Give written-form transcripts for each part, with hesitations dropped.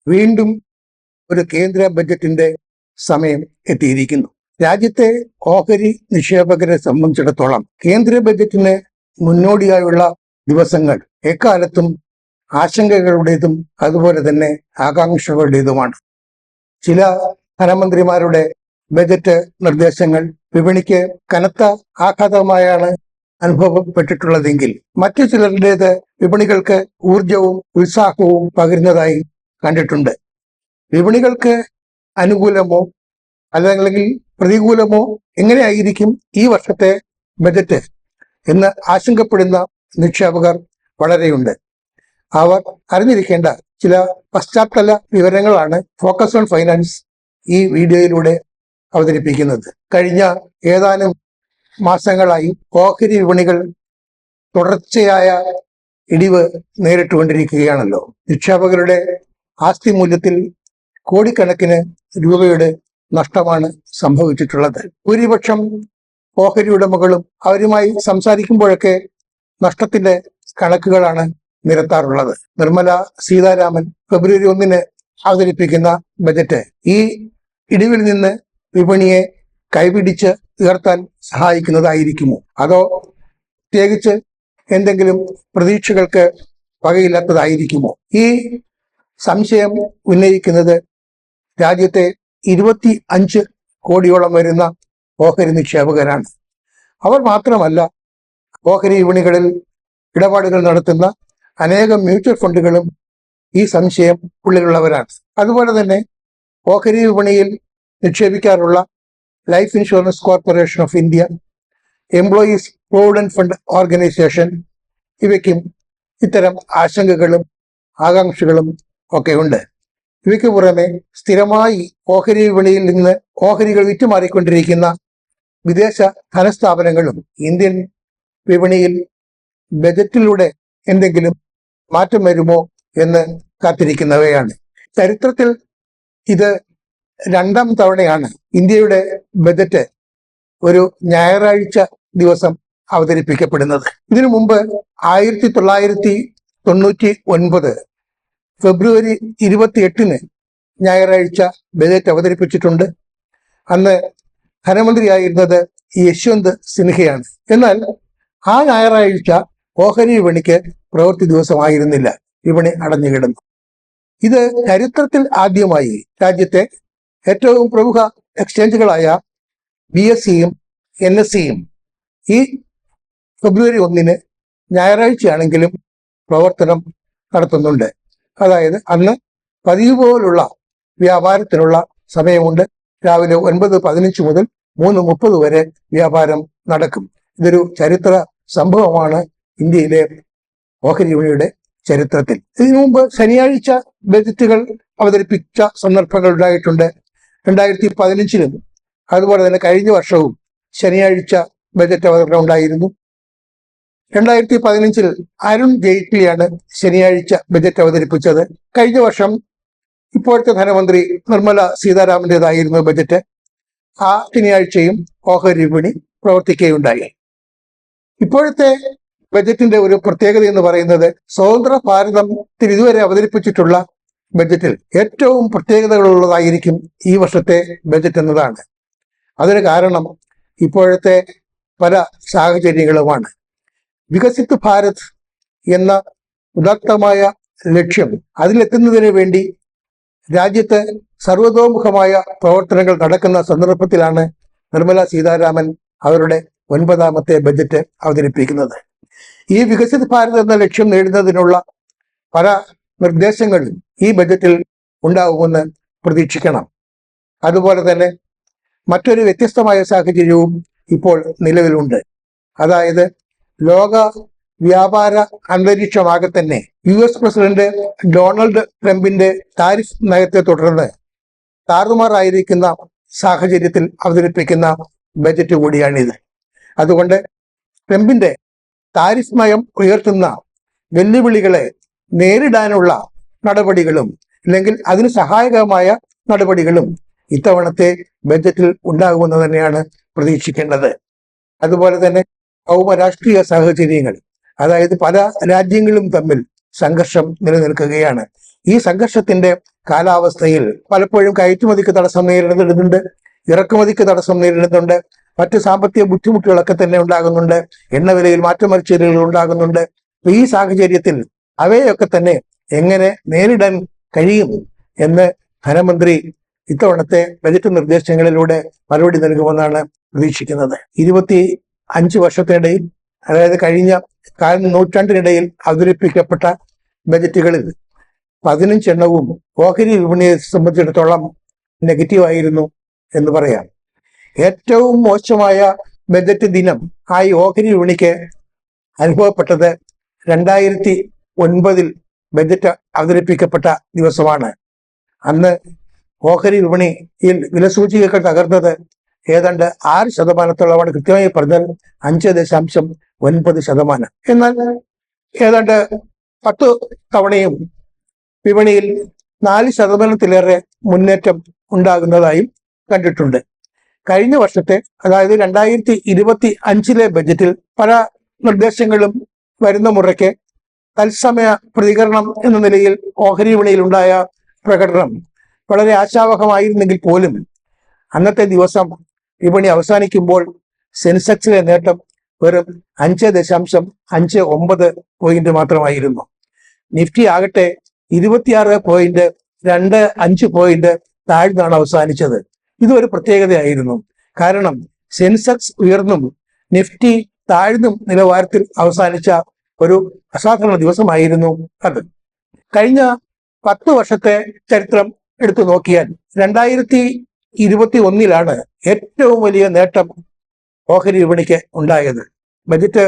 വീണ്ടും ഒരു കേന്ദ്ര ബജറ്റിന്റെ സമയം എത്തിയിരിക്കുന്നു. രാജ്യത്തെ ഓഹരി നിക്ഷേപകരെ സംബന്ധിച്ചിടത്തോളം കേന്ദ്ര ബജറ്റിന് മുന്നോടിയായുള്ള ദിവസങ്ങൾ എക്കാലത്തും ആശങ്കകളുടേതും അതുപോലെ തന്നെ ആകാംക്ഷകളുടേതുമാണ്. ചില ധനമന്ത്രിമാരുടെ ബജറ്റ് നിർദ്ദേശങ്ങൾ വിപണിക്ക് കനത്ത ആഘാതമായാണ് അനുഭവപ്പെട്ടിട്ടുള്ളതെങ്കിൽ മറ്റു ചിലരുടേത് വിപണികൾക്ക് ഊർജവും ഉത്സാഹവും പകരുന്നതായി കണ്ടിട്ടുണ്ട്. വിപണികൾക്ക് അനുകൂലമോ അല്ലെങ്കിൽ പ്രതികൂലമോ എങ്ങനെയായിരിക്കും ഈ വർഷത്തെ ബജറ്റ് എന്ന് ആശങ്കപ്പെടുന്ന നിക്ഷേപകർ വളരെയുണ്ട്. അവർ അറിഞ്ഞിരിക്കേണ്ട ചില പശ്ചാത്തല വിവരങ്ങളാണ് ഫോക്കസ് ഓൺ ഫൈനാൻസ് ഈ വീഡിയോയിലൂടെ അവതരിപ്പിക്കുന്നത്. കഴിഞ്ഞ ഏതാനും മാസങ്ങളായി ഓഹരി വിപണികൾ തുടർച്ചയായ ഇടിവ് നേരിട്ടുകൊണ്ടിരിക്കുകയാണല്ലോ. നിക്ഷേപകരുടെ ആസ്തി മൂല്യത്തിൽ കോടിക്കണക്കിന് രൂപയുടെ നഷ്ടമാണ് സംഭവിച്ചിട്ടുള്ളത്. ഭൂരിപക്ഷം ഓഹരി ഉടമകളും അവരുമായി സംസാരിക്കുമ്പോഴൊക്കെ നഷ്ടത്തിന്റെ കണക്കുകളാണ് നിരത്താറുള്ളത്. നിർമ്മല സീതാരാമൻ ഫെബ്രുവരി 1 അവതരിപ്പിക്കുന്ന ബജറ്റ് ഈ ഇടിവിൽ നിന്ന് വിപണിയെ കൈപിടിച്ച് ഉയർത്താൻ സഹായിക്കുന്നതായിരിക്കുമോ, അതോ പ്രത്യേകിച്ച് എന്തെങ്കിലും പ്രതീക്ഷകൾക്ക് വകയില്ലാത്തതായിരിക്കുമോ? ഈ സംശയം ഉന്നയിക്കുന്നത് രാജ്യത്തെ 25 കോടിയോളം വരുന്ന ഓഹരി നിക്ഷേപകരാണ്. അവർ മാത്രമല്ല, ഓഹരി വിപണികളിൽ ഇടപാടുകൾ നടത്തുന്ന അനേകം മ്യൂച്വൽ ഫണ്ടുകളും ഈ സംശയം ഉള്ളിലുള്ളവരാണ്. അതുപോലെ തന്നെ ഓഹരി വിപണിയിൽ നിക്ഷേപിക്കാറുള്ള life insurance corporation of India, employees provident fund organisation, ഇവയ്ക്കും ഇത്തരം ആശങ്കകളും ആകാംക്ഷകളും ഒക്കെ ഉണ്ട്. ഇവയ്ക്ക് പുറമെ സ്ഥിരമായി ഓഹരി വിപണിയിൽ നിന്ന് ഓഹരികൾ വിറ്റുമാറിക്കൊണ്ടിരിക്കുന്ന വിദേശ ധനസ്ഥാപനങ്ങളും ഇന്ത്യൻ വിപണിയിൽ ബജറ്റിലൂടെ എന്തെങ്കിലും മാറ്റം വരുമോ എന്ന് കാത്തിരിക്കുന്നവയാണ്. ചരിത്രത്തിൽ ഇത് 2ാം തവണയാണ് ഇന്ത്യയുടെ ബജറ്റ് ഒരു ഞായറാഴ്ച ദിവസം അവതരിപ്പിക്കപ്പെടുന്നത്. ഇതിനു മുമ്പ് 1999 ഫെബ്രുവരി 28 ഞായറാഴ്ച ബജറ്റ് അവതരിപ്പിച്ചിട്ടുണ്ട്. അന്ന് ധനമന്ത്രിയായിരുന്നത് യശ്വന്ത് സിൻഹയാണ്. എന്നാൽ ആ ഞായറാഴ്ച ഓഹരി വിപണിക്ക് പ്രവൃത്തി ദിവസമായിരുന്നില്ല, വിപണി അടഞ്ഞുകിടന്നു. ഇത് ചരിത്രത്തിൽ ആദ്യമായി രാജ്യത്തെ ഏറ്റവും പ്രമുഖ എക്സ്ചേഞ്ചുകളായ BSEയും NSEയും ഈ ഫെബ്രുവരി 1 ഞായറാഴ്ചയാണെങ്കിലും പ്രവർത്തനം നടത്തുന്നുണ്ട്. അതായത് അന്ന് പതിവ് പോലുള്ള വ്യാപാരത്തിനുള്ള സമയമുണ്ട്. രാവിലെ 9:15 മുതൽ 3:30 വരെ വ്യാപാരം നടക്കും. ഇതൊരു ചരിത്ര സംഭവമാണ് ഇന്ത്യയിലെ ഓഹരി വിപണിയുടെ ചരിത്രത്തിൽ. ഇതിനു മുമ്പ് ശനിയാഴ്ച ബജറ്റുകൾ അവതരിപ്പിച്ച സന്ദർഭങ്ങൾ ഉണ്ടായിട്ടുണ്ട്. 2015 അതുപോലെ തന്നെ കഴിഞ്ഞ വർഷവും ശനിയാഴ്ച ബജറ്റ് അവതരണം ഉണ്ടായിരുന്നു. 2015 അരുൺ ജെയ്റ്റ്ലിയാണ് ശനിയാഴ്ച ബജറ്റ് അവതരിപ്പിച്ചത്. കഴിഞ്ഞ വർഷം ഇപ്പോഴത്തെ ധനമന്ത്രി നിർമ്മല സീതാരാമന്റേതായിരുന്നു ബജറ്റ്. ആ ശനിയാഴ്ചയും ഓഹരി വിപണി പ്രവർത്തിക്കുകയുണ്ടായി. ഇപ്പോഴത്തെ ബജറ്റിന്റെ ഒരു പ്രത്യേകത എന്ന് പറയുന്നത് സ്വതന്ത്ര ഭാരതത്തിൽ ഇതുവരെ അവതരിപ്പിച്ചിട്ടുള്ള ബജറ്റിൽ ഏറ്റവും പ്രത്യേകതകളുള്ളതായിരിക്കും ഈ വർഷത്തെ ബജറ്റ് എന്നതാണ്. അതിന് കാരണം ഇപ്പോഴത്തെ പല സാഹചര്യങ്ങളുമാണ്. വികസിത് ഭാരത് എന്ന ഉദാത്തമായ ലക്ഷ്യം, അതിലെത്തുന്നതിന് വേണ്ടി രാജ്യത്ത് സർവതോമുഖമായ പ്രവർത്തനങ്ങൾ നടക്കുന്ന സന്ദർഭത്തിലാണ് നിർമ്മല സീതാരാമൻ അവരുടെ 9ാമത്തെ ബജറ്റ് അവതരിപ്പിക്കുന്നത്. ഈ വികസിത് ഭാരത് എന്ന ലക്ഷ്യം നേടുന്നതിനുള്ള പല നിർദ്ദേശങ്ങളും ഈ ബജറ്റിൽ ഉണ്ടാവുമെന്ന് പ്രതീക്ഷിക്കണം. അതുപോലെ തന്നെ മറ്റൊരു വ്യത്യസ്തമായ സാഹചര്യവും ഇപ്പോൾ നിലവിലുണ്ട്. അതായത് ലോക വ്യാപാര അന്തരീക്ഷമാകെ തന്നെ US പ്രസിഡന്റ് ഡൊണാൾഡ് ട്രംപിന്റെ താരിഫ് നയത്തെ തുടർന്ന് താറുമാറായിരിക്കുന്ന സാഹചര്യത്തിൽ അവതരിപ്പിക്കുന്ന ബജറ്റ് കൂടിയാണിത്. അതുകൊണ്ട് ട്രംപിന്റെ താരിഫ് നയം ഉയർത്തുന്ന വെല്ലുവിളികളെ നേരിടാനുള്ള നടപടികളും അല്ലെങ്കിൽ അതിന് സഹായകമായ നടപടികളും ഇത്തവണത്തെ ബജറ്റിൽ ഉണ്ടാകുമെന്ന് തന്നെയാണ് പ്രതീക്ഷിക്കേണ്ടത്. അതുപോലെ തന്നെ ഭൗമരാഷ്ട്രീയ സാഹചര്യങ്ങൾ, അതായത് പല രാജ്യങ്ങളും തമ്മിൽ സംഘർഷം നിലനിൽക്കുകയാണ്. ഈ സംഘർഷത്തിന്റെ കാലാവസ്ഥയിൽ പലപ്പോഴും കയറ്റുമതിക്ക് തടസ്സം നേരിടുന്നുണ്ട്, ഇറക്കുമതിക്ക് തടസ്സം നേരിടുന്നുണ്ട്, മറ്റ് സാമ്പത്തിക ബുദ്ധിമുട്ടുകളൊക്കെ തന്നെ ഉണ്ടാകുന്നുണ്ട്, എണ്ണവിലയിൽ മാറ്റം മറിച്ചിലുകൾ ഉണ്ടാകുന്നുണ്ട്. ഈ സാഹചര്യത്തിൽ അവയൊക്കെ തന്നെ എങ്ങനെ നേരിടാൻ കഴിയും എന്ന് ധനമന്ത്രി ഇത്തവണത്തെ ബജറ്റ് നിർദ്ദേശങ്ങളിലൂടെ മറുപടി നൽകുമെന്നാണ് പ്രതീക്ഷിക്കുന്നത്. 25 വർഷത്തിനിടയിൽ, അതായത് കഴിഞ്ഞ നൂറ്റാണ്ടിനിടയിൽ അവതരിപ്പിക്കപ്പെട്ട ബജറ്റുകളിൽ 15 എണ്ണവും ഓഹരി വിപണിയെ സംബന്ധിച്ചിടത്തോളം നെഗറ്റീവായിരുന്നു എന്ന് പറയാം. ഏറ്റവും മോശമായ ബജറ്റ് ദിനം ആയി ഓഹരി വിപണിക്ക് അനുഭവപ്പെട്ടത് 2009 ബജറ്റ് അവതരിപ്പിക്കപ്പെട്ട ദിവസമാണ്. അന്ന് ഓഹരി വിപണിയിൽ വിലസൂചികകൾ തകർന്നത് ഏതാണ്ട് 6%. കൃത്യമായി പറഞ്ഞാൽ 5.9%. എന്നാൽ ഏതാണ്ട് 10 തവണയും വിപണിയിൽ 4%-ലേറെ മുന്നേറ്റം ഉണ്ടാകുന്നതായും കണ്ടിട്ടുണ്ട്. കഴിഞ്ഞ വർഷത്തെ, അതായത് 2025 ബജറ്റിൽ പല നിർദ്ദേശങ്ങളും വരുന്ന മുറയ്ക്ക് തത്സമയ പ്രതികരണം എന്ന നിലയിൽ ഓഹരി വിപണിയിൽ ഉണ്ടായ പ്രകടനം വളരെ ആശാവഹമായിരുന്നെങ്കിൽ പോലും അന്നത്തെ ദിവസം വിപണി അവസാനിക്കുമ്പോൾ സെൻസെക്സിലെ നേട്ടം വെറും 5.59 പോയിന്റ് മാത്രമായിരുന്നു. നിഫ്റ്റി ആകട്ടെ 26.25 പോയിന്റ് താഴ്ന്നാണ് അവസാനിച്ചത്. ഇതൊരു പ്രത്യേകതയായിരുന്നു. കാരണം സെൻസെക്സ് ഉയർന്നും നിഫ്റ്റി താഴ്ന്നും നിലവാരത്തിൽ അവസാനിച്ച ഒരു അസാധാരണ ദിവസമായിരുന്നു അത്. കഴിഞ്ഞ 10 വർഷത്തെ ചരിത്രം എടുത്തു നോക്കിയാൽ 2021 ഏറ്റവും വലിയ നേട്ടം ഓഹരി വിപണിക്ക് ഉണ്ടായത്. ബജറ്റ്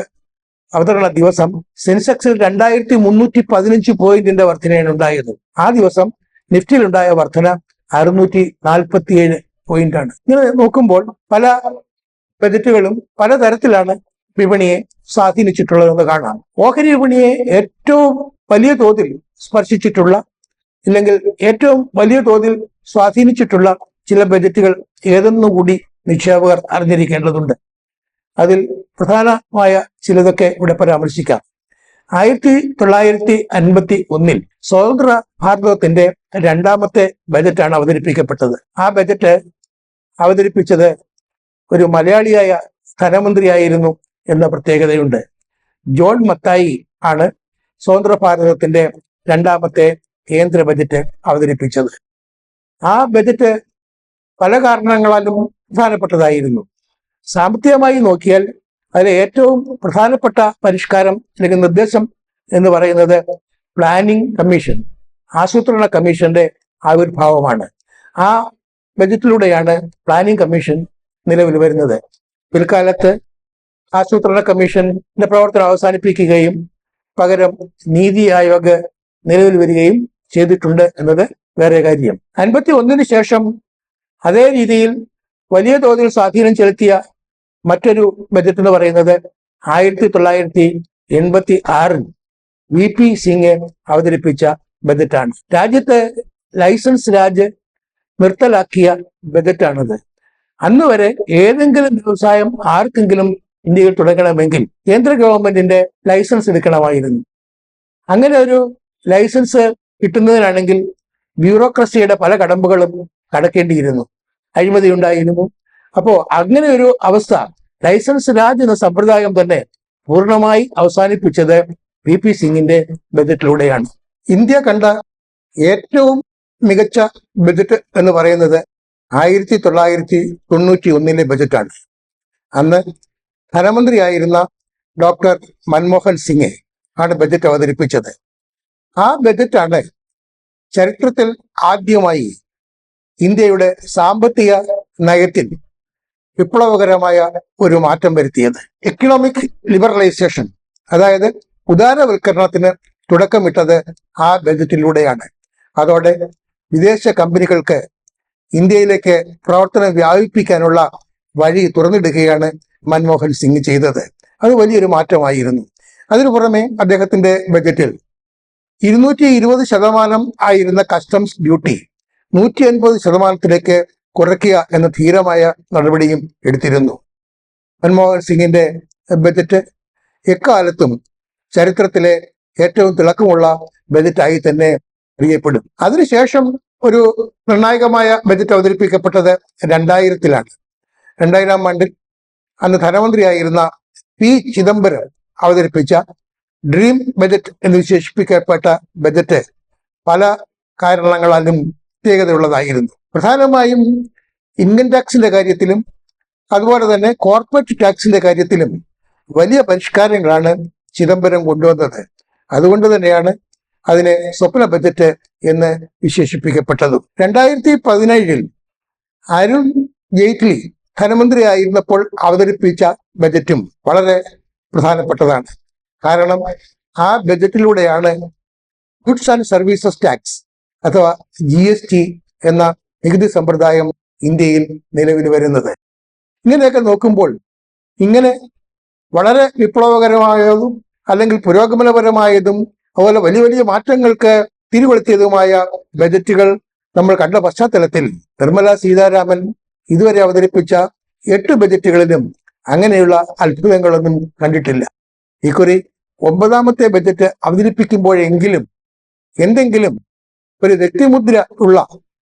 അവതരണ ദിവസം സെൻസെക്സിൽ 2315 പോയിന്റിന്റെ വർധനയാണ് ഉണ്ടായത്. ആ ദിവസം നിഫ്റ്റിയിലുണ്ടായ വർധന 647 പോയിന്റാണ്. ഇങ്ങനെ നോക്കുമ്പോൾ പല ബജറ്റുകളും പലതരത്തിലാണ് വിപണിയെ സ്വാധീനിച്ചിട്ടുള്ളതെന്ന് കാണാം. ഓഹരി വിപണിയെ ഏറ്റവും വലിയ തോതിൽ സ്പർശിച്ചിട്ടുള്ള, ഇല്ലെങ്കിൽ ഏറ്റവും വലിയ തോതിൽ സ്വാധീനിച്ചിട്ടുള്ള ചില ബജറ്റുകൾ ഏതെന്നുകൂടി നിക്ഷേപകർ അറിഞ്ഞിരിക്കേണ്ടതുണ്ട്. അതിൽ പ്രധാനമായ ചിലതൊക്കെ ഇവിടെ പരാമർശിക്കാം. 1951 സ്വതന്ത്ര ഭാരതത്തിന്റെ 2ാമത്തെ ബജറ്റാണ് അവതരിപ്പിക്കപ്പെട്ടത്. ആ ബജറ്റ് അവതരിപ്പിച്ചത് ഒരു മലയാളിയായ ധനമന്ത്രിയായിരുന്നു എന്ന പ്രത്യേകതയുണ്ട്. ജോൺ മത്തായി ആണ് സ്വതന്ത്ര ഭാരതത്തിന്റെ 2ാമത്തെ കേന്ദ്ര ബജറ്റ് അവതരിപ്പിച്ചത്. ആ ബജറ്റ് പല കാരണങ്ങളാലും പ്രധാനപ്പെട്ടതായിരുന്നു. സാമ്പത്തികമായി നോക്കിയാൽ അതിലെ ഏറ്റവും പ്രധാനപ്പെട്ട പരിഷ്കാരം അല്ലെങ്കിൽ നിർദ്ദേശം എന്ന് പറയുന്നത് പ്ലാനിംഗ് കമ്മീഷൻ, ആസൂത്രണ കമ്മീഷന്റെ ആവിർഭാവമാണ്. ആ ബജറ്റിലൂടെയാണ് പ്ലാനിംഗ് കമ്മീഷൻ നിലവിൽ വരുന്നത്. പിൽക്കാലത്ത് ആസൂത്രണ കമ്മീഷന്റെ പ്രവർത്തനം അവസാനിപ്പിക്കുകയും പകരം നീതി ആയോഗ് നിലവിൽ വരികയും ചെയ്തിട്ടുണ്ട് എന്നത് വേറെ കാര്യം. 51 ശേഷം അതേ രീതിയിൽ വലിയ തോതിൽ സ്വാധീനം ചെലുത്തിയ മറ്റൊരു ബജറ്റ് എന്ന് പറയുന്നത് 1986 VP സിംഗ് അവതരിപ്പിച്ച ബജറ്റാണ്. രാജ്യത്തെ ലൈസൻസ് രാജ് നിർത്തലാക്കിയ ബജറ്റാണിത്. അന്ന് വരെ ഏതെങ്കിലും വ്യവസായം ആർക്കെങ്കിലും ഇന്ത്യയിൽ തുടങ്ങണമെങ്കിൽ കേന്ദ്ര ഗവൺമെന്റിന്റെ ലൈസൻസ് എടുക്കണമായിരുന്നു. അങ്ങനെ ഒരു ലൈസൻസ് കിട്ടുന്നതിനാണെങ്കിൽ ബ്യൂറോക്രസിയുടെ പല കടമ്പകളും കടക്കേണ്ടിയിരുന്നു, അഴിമതി ഉണ്ടായിരുന്നു. അപ്പോ അങ്ങനെ ഒരു അവസ്ഥ, ലൈസൻസ് രാജ് എന്ന സമ്പ്രദായം തന്നെ പൂർണ്ണമായി അവസാനിപ്പിച്ചത് VP സിംഗിന്റെ ബജറ്റിലൂടെയാണ്. ഇന്ത്യ കണ്ട ഏറ്റവും മികച്ച ബജറ്റ് എന്ന് പറയുന്നത് 1991 ബജറ്റാണ്. അന്ന് ധനമന്ത്രിയായിരുന്ന ഡോക്ടർ മൻമോഹൻ സിംഗ് ആണ് ബജറ്റ് അവതരിപ്പിച്ചത്. ആ ബജറ്റാണ് ചരിത്രത്തിൽ ആദ്യമായി ഇന്ത്യയുടെ സാമ്പത്തിക നയത്തിൽ വിപ്ലവകരമായ ഒരു മാറ്റം വരുത്തിയത്. എക്കണോമിക് ലിബറലൈസേഷൻ, അതായത് ഉദാരവൽക്കരണത്തിന് തുടക്കമിട്ടത് ആ ബജറ്റിലൂടെയാണ്. അതോടെ വിദേശ കമ്പനികൾക്ക് ഇന്ത്യയിലേക്ക് പ്രവർത്തനം വ്യാപിപ്പിക്കാനുള്ള വഴി തുറന്നിടുകയാണ് മൻമോഹൻ സിംഗ് ചെയ്തത്. അത് വലിയൊരു മാറ്റമായിരുന്നു. അതിനു പുറമെ അദ്ദേഹത്തിന്റെ ബജറ്റിൽ 220% ആയിരുന്ന കസ്റ്റംസ് ഡ്യൂട്ടി 180% കുറയ്ക്കുക എന്ന ധീരമായ നടപടിയും എടുത്തിരുന്നു. മൻമോഹൻ സിംഗിന്റെ ബജറ്റ് എക്കാലത്തും ചരിത്രത്തിലെ ഏറ്റവും തിളക്കമുള്ള ബജറ്റായി തന്നെ അറിയപ്പെടും. അതിനുശേഷം ഒരു നിർണായകമായ ബജറ്റ് അവതരിപ്പിക്കപ്പെട്ടത് 2000-ലാണ്. 2000 ആണ്ടിൽ അന്ന് ധനമന്ത്രിയായിരുന്ന പി ചിദംബരം അവതരിപ്പിച്ച ഡ്രീം ബജറ്റ് എന്ന് വിശേഷിപ്പിക്കപ്പെട്ട ബജറ്റ് പല കാരണങ്ങളാലും പ്രത്യേകതയുള്ളതായിരുന്നു. പ്രധാനമായും ഇൻകം ടാക്സിന്റെ കാര്യത്തിലും അതുപോലെ തന്നെ കോർപ്പറേറ്റ് ടാക്സിന്റെ കാര്യത്തിലും വലിയ പരിഷ്കാരങ്ങളാണ് ചിദംബരം കൊണ്ടുവന്നത്. അതുകൊണ്ട് തന്നെയാണ് അതിനെ സ്വപ്ന ബജറ്റ് എന്ന് വിശേഷിപ്പിക്കപ്പെട്ടത്. 2017 അരുൺ ജെയ്റ്റ്ലി ധനമന്ത്രിയായിരുന്നപ്പോൾ അവതരിപ്പിച്ച ബജറ്റും വളരെ പ്രധാനപ്പെട്ടതാണ്. കാരണം ആ ബജറ്റിലൂടെയാണ് ഗുഡ്സ് ആൻഡ് സർവീസസ് ടാക്സ് അഥവാ GST എന്ന നികുതി സമ്പ്രദായം ഇന്ത്യയിൽ നിലവിൽ വരുന്നത്. ഇങ്ങനെയൊക്കെ നോക്കുമ്പോൾ ഇങ്ങനെ വളരെ വിപ്ലവകരമായതും അല്ലെങ്കിൽ പുരോഗമനപരമായതും അതുപോലെ വലിയ വലിയ മാറ്റങ്ങൾക്ക് തിരികൊളുത്തിയതുമായ ബജറ്റുകൾ നമ്മൾ കണ്ട പശ്ചാത്തലത്തിൽ നിർമ്മല സീതാരാമൻ ഇതുവരെ അവതരിപ്പിച്ച 8 ബജറ്റുകളിലും അങ്ങനെയുള്ള അത്ഭുതങ്ങളൊന്നും കണ്ടിട്ടില്ല. ഇക്കുറി 9ാമത്തെ ബജറ്റ് അവതരിപ്പിക്കുമ്പോഴെങ്കിലും എന്തെങ്കിലും ഒരു വ്യക്തിമുദ്ര ഉള്ള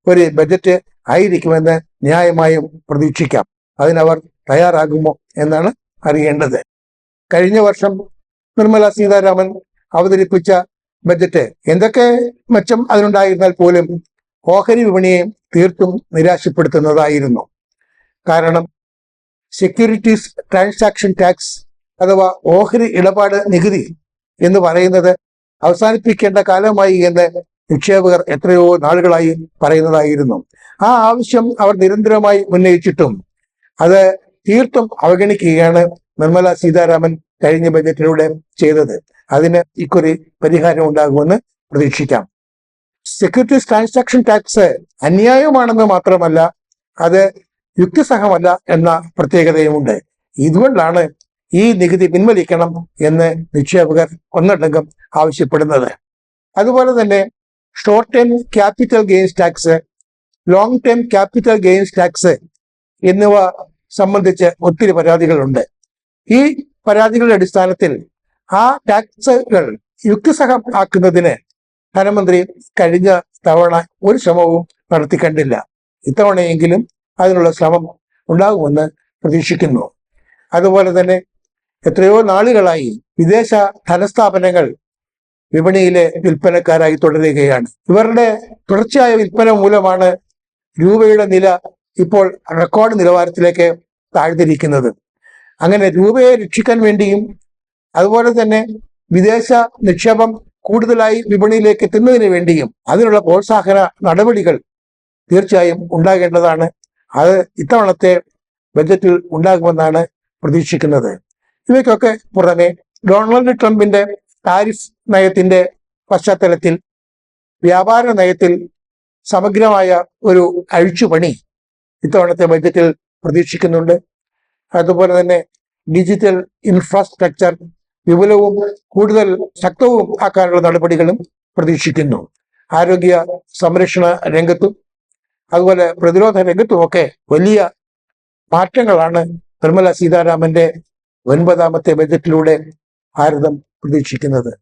ഒരു ബജറ്റ് ആയിരിക്കുമെന്ന് ന്യായമായും പ്രതീക്ഷിക്കാം. അതിനവർ തയ്യാറാകുമോ എന്നാണ് അറിയേണ്ടത്. കഴിഞ്ഞ വർഷം നിർമ്മല സീതാരാമൻ അവതരിപ്പിച്ച ബജറ്റ് എന്തൊക്കെ മെച്ചം അതിനുണ്ടായിരുന്നാൽ പോലും ഓഹരി വിപണിയെ തീർത്തും നിരാശപ്പെടുത്തുന്നതായിരുന്നു. കാരണം സെക്യൂരിറ്റീസ് ട്രാൻസാക്ഷൻ ടാക്സ് അഥവാ ഓഹരി ഇടപാട് നികുതി എന്ന് പറയുന്നത് അവസാനിപ്പിക്കേണ്ട കാലമായി എന്ന് നിക്ഷേപകർ എത്രയോ നാളുകളായി പറയുന്നതായിരുന്നു. ആ ആവശ്യം അവർ നിരന്തരമായി ഉന്നയിച്ചിട്ടും അത് തീർത്തും അവഗണിക്കുകയാണ് നിർമ്മല സീതാരാമൻ കഴിഞ്ഞ ബജറ്റിലൂടെ ചെയ്തത്. അതിന് ഇക്കുറി പരിഹാരം ഉണ്ടാകുമെന്ന് പ്രതീക്ഷിക്കാം. സെക്യൂരിറ്റീസ് ട്രാൻസാക്ഷൻ ടാക്സ് അന്യായമാണെന്ന് മാത്രമല്ല അത് യുക്തിസഹമല്ല എന്ന പ്രത്യേകതയുമുണ്ട്. ഇതുകൊണ്ടാണ് ഈ നികുതി പിൻവലിക്കണം എന്ന് നിക്ഷേപകർ ഒന്നടങ്കം ആവശ്യപ്പെടുന്നത്. അതുപോലെ തന്നെ short term capital gains tax, long term capital gains tax എന്നിവ സംബന്ധിച്ച് ഒത്തിരി പരാതികളുണ്ട്. ഈ പരാതികളുടെ അടിസ്ഥാനത്തിൽ ആ ടാക്സുകൾ യുക്തിസഹം ആക്കുന്നതിന് ധനമന്ത്രി കഴിഞ്ഞ തവണ ഒരു ശ്രമവും നടത്തി കണ്ടില്ല. ഇത്തവണയെങ്കിലും അതിനുള്ള ശ്രമം ഉണ്ടാകുമെന്ന് പ്രതീക്ഷിക്കുന്നു. അതുപോലെ തന്നെ എത്രയോ നാളുകളായി വിദേശ ധനസ്ഥാപനങ്ങൾ വിപണിയിലെ വിൽപ്പനക്കാരായി തുടരുകയാണ്. ഇവരുടെ തുടർച്ചയായ വിൽപ്പന മൂലമാണ് രൂപയുടെ നില ഇപ്പോൾ റെക്കോർഡ് നിലവാരത്തിലേക്ക് താഴ്ന്നിരിക്കുന്നത്. അങ്ങനെ രൂപയെ രക്ഷിക്കാൻ വേണ്ടിയും അതുപോലെ തന്നെ വിദേശ നിക്ഷേപം കൂടുതലായി വിപണിയിലേക്ക് എത്തുന്നതിന് വേണ്ടിയും അതിനുള്ള പ്രോത്സാഹന നടപടികൾ തീർച്ചയായും ഉണ്ടാകേണ്ടതാണ്. അത് ഇത്തവണത്തെ ബജറ്റിൽ ഉണ്ടാകുമെന്നാണ് പ്രതീക്ഷിക്കുന്നത്. ഇവയ്ക്കൊക്കെ പുറമെ ഡൊണാൾഡ് ട്രംപിന്റെ ടാരിഫ് നയത്തിന്റെ പശ്ചാത്തലത്തിൽ വ്യാപാര നയത്തിൽ സമഗ്രമായ ഒരു അഴിച്ചുപണി ഇത്തവണത്തെ ബജറ്റിൽ പ്രതീക്ഷിക്കുന്നുണ്ട്. അതുപോലെ തന്നെ ഡിജിറ്റൽ ഇൻഫ്രാസ്ട്രക്ചർ വിപുലവും കൂടുതൽ ശക്തവും ആക്കാനുള്ള നടപടികളും പ്രതീക്ഷിക്കുന്നു. ആരോഗ്യ സംരക്ഷണ രംഗത്തും അതുപോലെ പ്രതിരോധ രംഗത്തുമൊക്കെ വലിയ മാറ്റങ്ങളാണ് നിർമ്മല സീതാരാമന്റെ 9ാമത്തെ ബജറ്റിലൂടെ ഭാരതം പ്രതീക്ഷിക്കുന്നത്.